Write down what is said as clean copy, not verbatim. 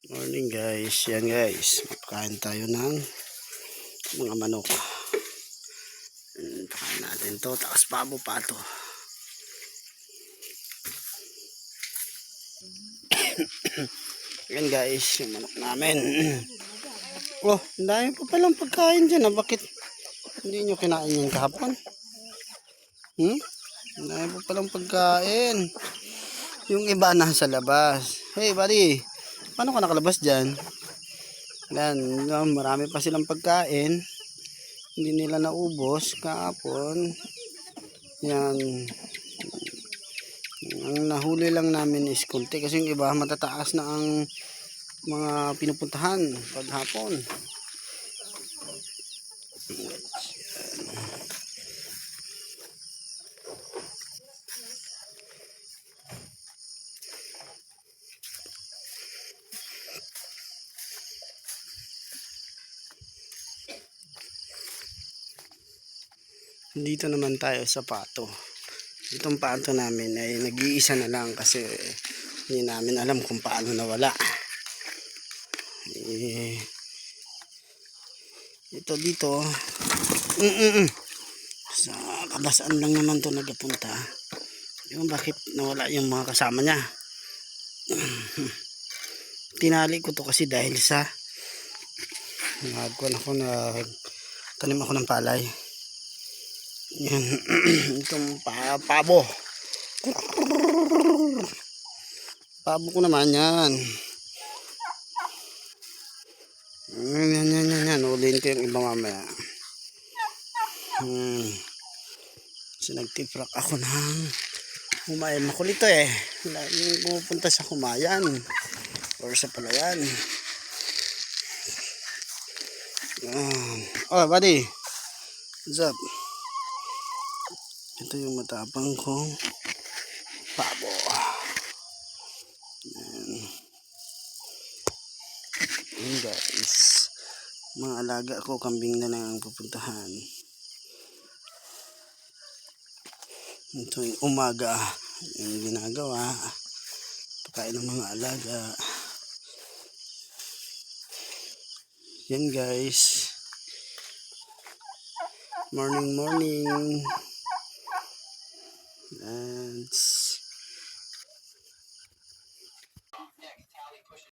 Morning guys, yan guys, magkain tayo ng mga manok. Pakain natin to, takas pabo pa to. Yan guys, yung manok namin. Oh, ang dami pa palang pagkain dyan. Bakit hindi nyo kinain yan kahapon? Ang dami pa palang pagkain. Yung iba nasa labas. Hey buddy, paano ka nakalabas dyan? Yan, marami pa silang pagkain. Hindi nila naubos kahapon. Yan, ang nahuli lang namin is kunti kasi yung iba matataas na ang mga pinupuntahan paghapon. Dito naman tayo sa pato. Itong pato namin ay nag-iisa na lang kasi hindi namin alam kung paano nawala. Ito dito sa kabasaan lang naman to nagapunta. Yung bakit nawala yung mga kasama niya. Tinali ko to kasi dahil sa nagkuhan ako, tanim ako ng palay. Yan. Itong pabo. Pabo ko naman yan. Yan. Ulihin ko yung iba mamaya. So nagtiprak ako ng humayan. Makulit to eh. Laging pupunta sa humayan or sa palayan. Oh buddy, what's up? Ito yung matapang kong pabo. Yan guys, mga alaga ko, kambing na lang ang pupuntahan. Ito yung umaga yung ginagawa, pagkain ng mga alaga. Yan guys, morning. And